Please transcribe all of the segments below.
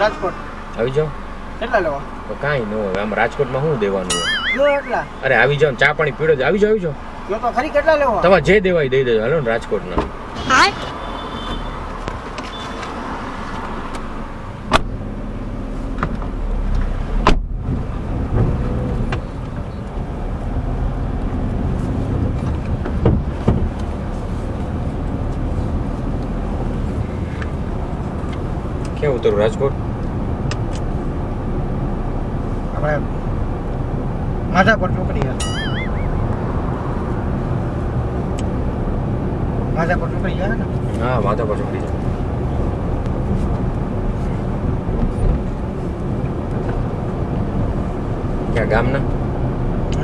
રાજકોટ આવી જાઓ. કેટલા લેવા? તો કાંઈ ન હોય આમ રાજકોટમાં શું દેવાનું હોય? જો એટલા. અરે આવી જાઓ ચા પાણી પીડો જ આવી જાઓ આવી જાઓ. જો તો ખરી કેટલા લેવા? તમારે જે દેવાય દઈ દેજો હાલો ને રાજકોટના. ક્યાં ઉતરું રાજકોટ? આપણે માથા પર ચોકડી માથા પર ચોકડી જાય ને? હા માથા પર ચડી જાઓ. ક્યાં ગામના?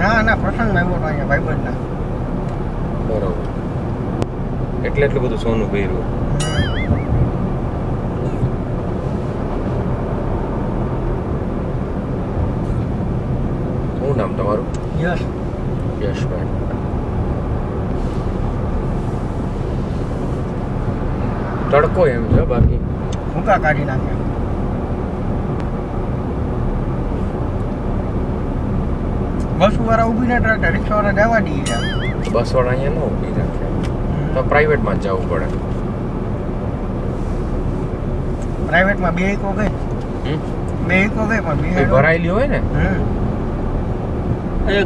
ના ના પ્રસંગમાં આવ્યો તો અહીંયા ભાઈબંધના. બરોબર એટલે એટલું બધું સોનું પહેર્યું. શું નામ તમારું? યસ. યશભાઈ. તડકો એમ છે બાકી ભૂકા કાઢી નાખ્યા. બસ વાળા ઊભી ના ટ્રક રિક્ષા વાળા જવા દઈએ છે. બસ વાળા અહીંયા ન ઊભી રાખે તો પ્રાઇવેટમાં જ જવું પડે. પ્રાઇવેટમાં બે ઇકો ગઈ હમ? બે ઇકો ગઈ પણ કોઈ બે ભરાયેલી હોય ને.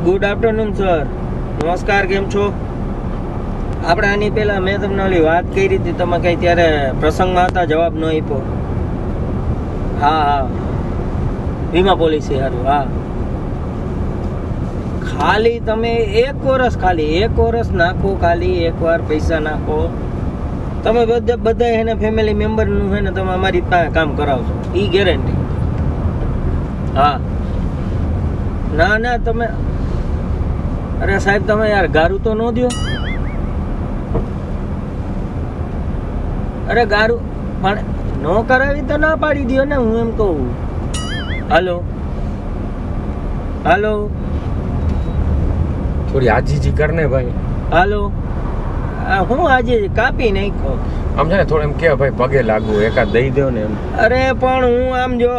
Good afternoon sir. નમસ્કાર, કેમ છો? આપણે આની પહેલા મેં તમને ઓલી વાત કરી હતી, તમે કઈ ત્યારે પ્રસંગમાં હતા, જવાબ ન આપ્યો. હા હા, વીમા પોલિસી સારું. હા, ખાલી તમે એક વર્ષ નાખો, ખાલી એકવાર પૈસા નાખો. તમે બધા એને ફેમિલી મેમ્બરનું છે ને તમે અમારી પાસે કામ કરાવશો, એ ગેરંટી. હા ના ના તમે, અરે સાહેબ તમે યાર ગારું તો ન દો. અરે ગારું પણ ન કરાવી તો ના પાડી દો ને, હું એમ કહું. હાલો હાલો થોડી આજીજી કર ને ભાઈ. હાલો, હું આજે કાપી નાખ્યો. આમ છે ને થોડું એમ કે ભાઈ પગે લાગુ એકાદ દઈ દો ને એમ. અરે પણ હું આમ જો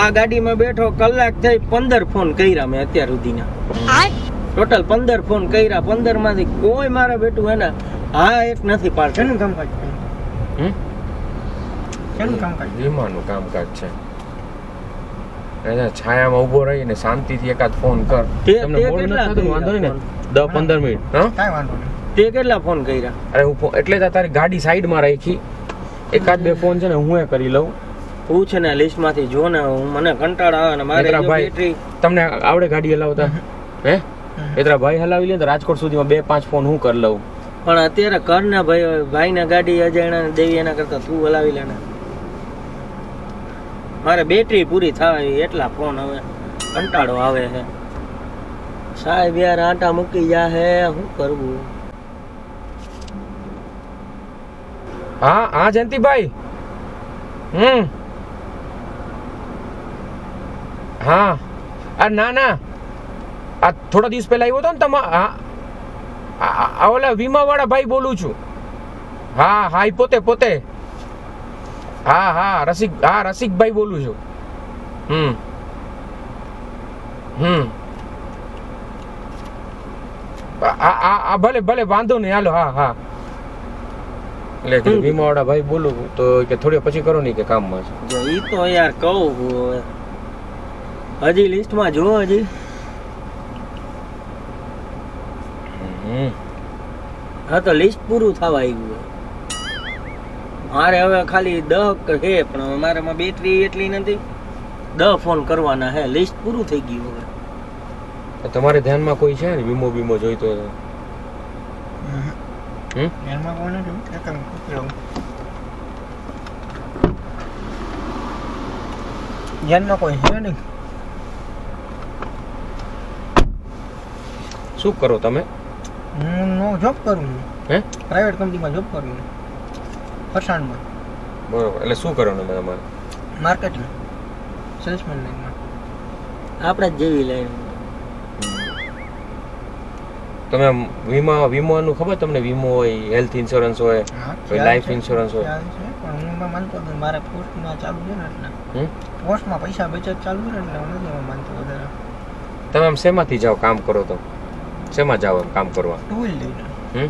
આ ગાડીમાં બેઠો કલાક થઈ, 15 ફોન કર્યા મેં અત્યાર સુધીના. ટોટલ 15 ફોન કર્યા. 15 માંથી કોઈ મારા બેટું હે ને હા એક નથી પાડતું. શેનું કામકાજ છે? શેનું કામકાજ? વીમાનું કામકાજ છે. છાયામાં ઉભો રહીને શાંતિથી એકાદ ફોન કર. તમને મોડું નથી થતું, વાંધો નહીં ને? 10-15 મિનિટ. હા કાંઈ વાંધો નહીં. તે કેટલા ફોન કર્યા? અરે હું એટલે જ તારી ગાડી સાઈડમાં રાખી. એકાદ બે ફોન છે ને હું એ કરી લઉં. પૂછ ને લિસ્ટ માંથી જો ને, હું મને કંટાળો આવે ને મારે ભાઈ બેટરી. તમને આવડે ગાડી હલાવતા? હે એતરા ભાઈ હલાવી લે તો રાજકોટ સુધીમાં 2-5 ફોન હું કરી લઉં. પણ અત્યારે કર ને ભાઈ ને ગાડી અજાણ્યા ને દેવી, એના કરતા તું હલાવી લે ને. મારે બેટરી પૂરી થાય એટલા ફોન, હવે કંટાળો આવે છે. સાહેબ યાર આટા મૂકી જા હે, શું કરવું? હા હા જયંતિભાઈ. હા ના ના, આ થોડા દિવસ પહેલા આવ્યો હતો ને તમારા. હા ઓલા વીમા વાળા ભાઈ બોલું છું. હા હા એ પોતે. હા હા રસિકભાઈ બોલું છું. ભલે વાંધો નહીં, હાલો. હા એટલે વીમા વાળા ભાઈ બોલું તો કે થોડી પછી કરો નહીં કે કામમાં છે. જો ઈ તો યાર કહું હજી લિસ્ટમાં જો હજી. હા તો લિસ્ટ પૂરું થવા આવ્યું. મારે હવે ખાલી 10 છે, પણ મારામાં બેટરી એટલી નથી. 10 ફોન કરવાના હે, લિસ્ટ પૂરું થઈ ગયું. હવે તમારે ધ્યાનમાં કોઈ છે ને વીમો જોઈતો? ધ્યાનમાં કોઈ નથી. ધ્યાનમાં કોઈ છે નહીં. શું કરો તમે? હું જોબ કરું. હે પ્રાઇવેટ કંપનીમાં જોબ કરું, ફરસાણમાં. બરોબર, એટલે શું કરવાનું તમારે? માર્કેટિંગ, સેલ્સમેન લાઈનમાં. આપણે જ જેવી લાઈન. તમે વીમાનું ખબર તમને? વીમો હોય, હેલ્થ ઇન્સ્યોરન્સ હોય, હા, કોઈ લાઈફ ઇન્સ્યોરન્સ હોય. ખ્યાલ છે, પણ હું એમાં માનતો હતો. મારે પોસ્ટમાં ચાલુ છે ને એટલે હમ? પોસ્ટમાં પૈસા બચત ચાલુ છે ને એટલે હું નથી એમાં માનતો વધારે. તમે આમ શેમાંથી જાઓ કામ કરો તો? શેમાં જાઓ એમ કામ કરવા? ટુ વ્હીલ લઈને. હમ?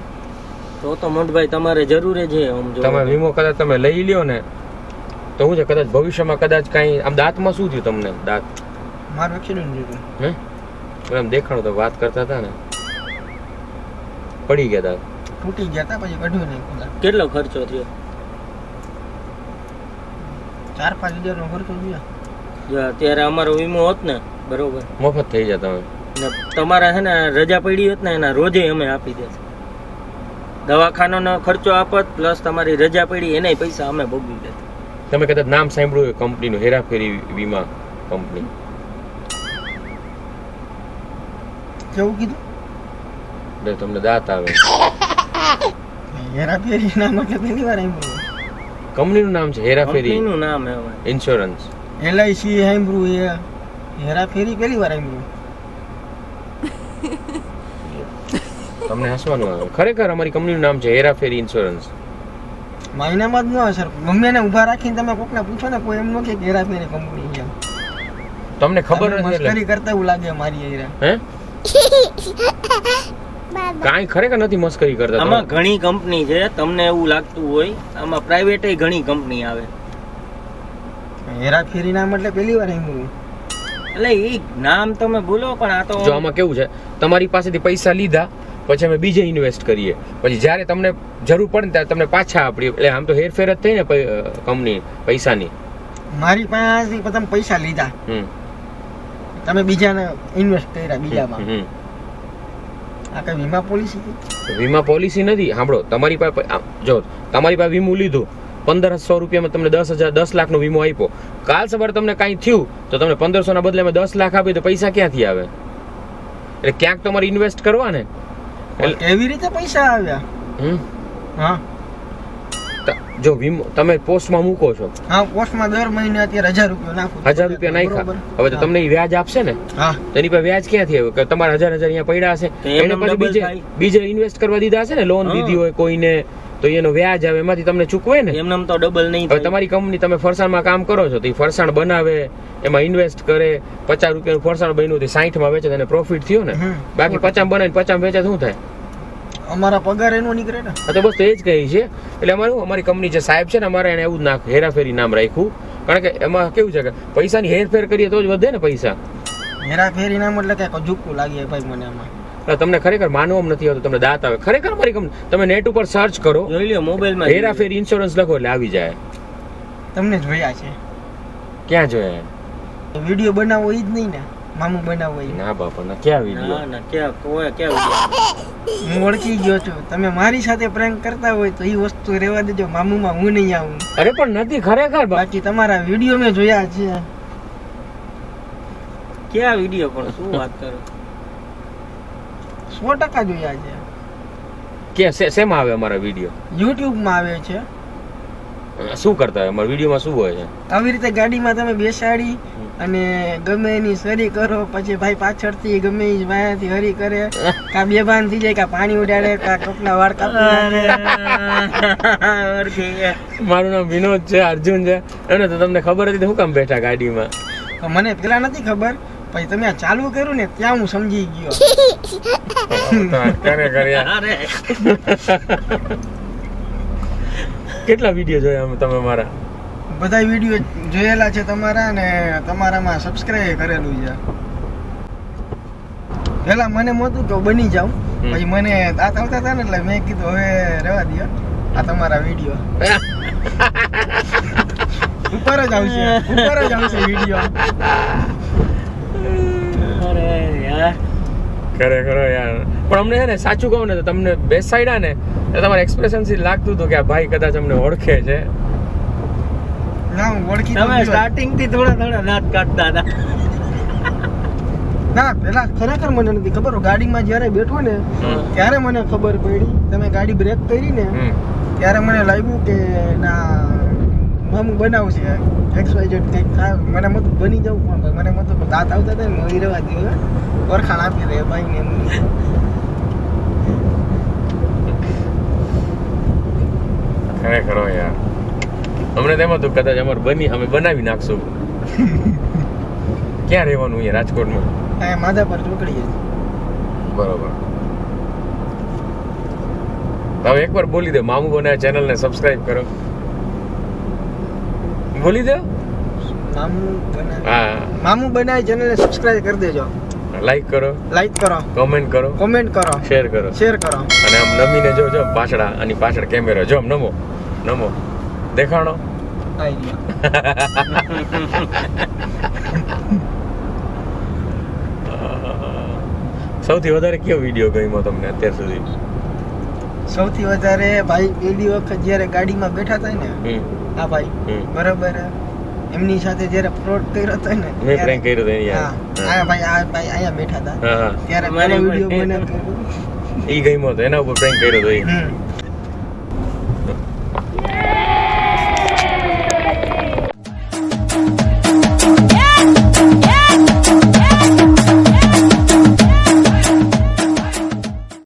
તો મોટભાઈ તમારે જરૂર જ છે આમ જો તમે વીમો કદાચ તમે લઈ લ્યો ને તો શું છે, કદાચ ભવિષ્યમાં કદાચ કાંઈ આમ દાંતમાં શું થયું તમને? દાંત મારું એક્સિડન્ટ થયું હતું. હે એમ દેખાણું તો વાત કરતા હતા ને, પડી ગયા દાંત. તૂટી ગયા હતા, પછી કઢ્યું નહીં ખુદા. કેટલો ખર્ચો થયો? 4-5 હજારનો ખર્ચો થયો. જો અત્યારે અમારો વીમો હોત ને બરોબર, મફત થઈ જાય તમે. ને તમારા છે ને રજા પડી હોત ને એના રોજે અમે આપી દેત. દવાખાનાનો ખર્ચો આપત પ્લસ તમારી રજા પડી એનાય પૈસા અમે ભોગવી દેત. તમે કદાચ નામ સાંભળ્યું હોય કંપનીનું, હેરાફેરી વીમા કંપની. કેવું કીધું? એટલે તમને દાંત આવે. હેરાફેરી નામ એટલે પહેલી વાર સાંભળ્યું. કંપનીનું નામ છે હેરાફેરી કંપનીનું નામ હે હવે. ઇન્સ્યોરન્સ. LIC સાંભળ્યું, એ હેરાફેરી પહેલી વાર સાંભળ્યું. તમને હસવાનું આવે. ખરેખર અમારી કંપનીનું નામ છે હેરાફેરી ઇન્સ્યોરન્સ. મહિનામાં જ ન હોય સર. ગમે એને ઊભા રાખીને તમે કોકને પૂછો ને, કોઈ એમ ન કે હેરાફેરી કંપની છે. તમને ખબર નથી મસ્કરી એટલે કરતા એવું લાગે મારી હેરા. હે કાંઈ ખરેખર નથી મસ્કરી કરતા આમાં તમે. ઘણી કંપની છે, તમને એવું લાગતું હોય આમાં પ્રાઇવેટ ઘણી કંપની આવે હેરાફેરી નામ એટલે પહેલી વાર સાંભળ્યું. એટલે એ નામ તમે બોલો પણ આ તો જો આમાં કેવું છે, તમારી પાસેથી પૈસા લીધા પછી અમે બીજે ઇન્વેસ્ટ કરીએ, પછી જ્યારે તમને જરૂર પડે ને ત્યારે તમને પાછા આપીએ. એટલે આમ તો હેરફેર જ થઈ ને કંપની પૈસાની. મારી પાસેથી તમે પૈસા લીધા, હમ તમે બીજાને ઇન્વેસ્ટ કર્યા બીજામાં. હમ. આ કઈ વીમા પોલિસી? વીમા પોલિસી નથી. સાંભળો, તમારી પાસે જો તમારી પાસે વીમો લીધું, 1500 રૂપિયામાં તમને 10 લાખનો વીમો આપ્યો. કાલ સવારે તમને કાંઈ થયું તો તમને 1500 ના બદલે 10 લાખ આપી તો પૈસા ક્યાંથી આવે? એટલે ક્યાંક તમારે ઇન્વેસ્ટ કરવા ને. કેવી રીતે પૈસા આવ્યા? હમ હા જો વીમો તમે પોસ્ટમાં મૂકો છો, હા, પોસ્ટમાં દર મહિને અત્યારે 1000 રૂપિયા નાખું. 1000 રૂપિયા નાખ્યા, હવે તો તમને ઈ વ્યાજ આપશે ને. હા, તેની પર વ્યાજ ક્યાંથી આવ્યું? કે તમારા 1000 અહીંયા પડ્યા હશે, તો એમને એને પછી double થાય. બીજે ઇન્વેસ્ટ કરવા દીધા હશે ને, લોન હા. દીધી હોય કોઈને, તો એનો વ્યાજ આવે, એમાંથી તમને ચૂકવે ને. એમને તો ડબલ નહીં હવે થાય. તમારી કંપની તમે ફરસાણમાં કામ કરો છો તો એ ફરસાણ બનાવે, એમાં ઇન્વેસ્ટ કરે, 50 રૂપિયાનું ફરસાણ બન્યું તો 60માં વેચે, એને પ્રોફિટ થયો ને. હમ. બાકી 50 બનાવીને 50 વેચે શું થાય? અમારા પગાર એનો નીકળે ને. હા, તો બસ તો એ જ કહી છે. એટલે અમારી કંપની જે સાહેબ છે ને, અમારે એને એવું જ હેરાફેરી નામ રાખ્યું, કારણ કે એમાં કેવું છે કે પૈસાની હેરફેર કરીએ તો જ વધે ને પૈસા. હેરાફેરી નામ એટલે કઈ ઝુકતું લાગે ભાઈ મને આમાં. એટલે તમને ખરેખર માનવામાં નથી આવતું, તમને દાંત આવે. ખરેખર અમારી કંપની, તમે નેટ ઉપર સર્ચ કરો, જોઈ લ્યો મોબાઈલમાં. હેરાફેરી ઇન્સ્યોરન્સ લખો એટલે આવી જાય. તમને જોયા છે? ક્યાં જોયા? વિડીયો બનાવવો ઈ જ નહીં ને, મામું બનાવવો ઈ. ના બાપા ના, ક્યાં વિડીયો? ના ના ક્યાં હું ઓળખી ગયો છું. તમે મારી સાથે પ્રેન્ક કરતા હોય તો ઈ વસ્તુ રહેવા દેજો. મામુમાં હું નહીં આવું. અરે પણ નથી ખરેખર. બાકી તમારા વિડીયો મેં જોયા છે. ક્યાં વિડીયો? પણ શું વાત કરો? 100% જોયા છે. કે શેમાં આવે અમારા વિડીયો? YouTube માં આવે છે. શું કરતા હોય અમારા વિડીયોમાં? શું હોય છે? આવી રીતે ગાડીમાં તમે બેસાડી અને ગમે એની સરી કરો, પછી ભાઈ પાછળથી ગમે એ વાયાથી હરી કરે, કા બેભાન થઈ જાય, કા પાણી ઉડાડે, કા કપના વાળ કાપી નાખે. મારું નામ વિનોદ છે, અર્જુન છે. એને તો તમને ખબર હતી તો હું કામ બેઠા ગાડીમાં? તો મને પેલા નથી ખબર, પછી તમે આ ચાલુ કર્યું ને ત્યાં હું સમજી ગયો. કેટલા વિડીયો જોયા તમે મારા? બધા વિડીયો જોયેલા છે તમારા, ને તમારામાં સબસ્ક્રાઇબ કરેલું છે. પેલા મને મોતું કે બની જાઉં, પછી મને દાંત આવતા હતા ને એટલે મેં કીધું હવે રહેવા દો, આ તમારા વિડીયો ઉપર જ આવશે વિડીયો. ખરેખર યાર. પણ અમને છે ને સાચું કહું ને તો તમને બેસાડ્યા ને તમારા એક્સપ્રેશન થી લાગતું હતું કે આ ભાઈ કદાચ અમને ઓળખે છે. ના, હું ઓળખી તો તમે ગયો. સ્ટાર્ટિંગ થી થોડા દાંત કાઢતા હતા. ના, પેલા ખરેખર મને નથી ખબર. ગાડીમાં જ્યારે બેઠો ને ત્યારે મને ખબર પડી. તમે ગાડી બ્રેક કરી ને ત્યારે મને લાગ્યું કે ના મામું બનાવશે XYZ કંઈક થાય. મને મત બની જવું, પણ મને મત દાંત આવતા હતા ને મળી રહેવા દે, ઓળખાણ આપી રહે ભાઈ ને એમ. ખરેખર હો યાર અમને તેમાં તો કદાચ અમે બનાવી નાખશું ક્યાં રહેવાનું અહીંયા રાજકોટમાં અહીંયા માધા પર ચોકડીએ બરોબર હવે એકવાર બોલી દે મામુ બનાવે ચેનલને સબસ્ક્રાઇબ કરો બોલી દે હા મામુ બનાવી ચેનલને સબસ્ક્રાઇબ કરી દેજો લાઈક કરો કમેન્ટ કરો શેર કરો અને આમ નમીને જો પાછળ આની પાછળ કેમેરો જો નમો દેખાણો સૌથી વધારે કયો વિડીયો ગમ્યો તમને અત્યાર સુધી સૌથી વધારે ભાઈ પહેલી વખત જ્યારે ગાડીમાં બેઠા હતા ને હા ભાઈ બરાબર એમની સાથે જ્યારે ફ્રોડ કર્યો હતો ને મેં પ્રેન્ક કર્યો હતો હા ભાઈ અહીંયા બેઠા હતા ત્યારે મારો વિડીયો મને ઈ ગમ્યો હતો એના ઉપર પ્રેન્ક કર્યો હતો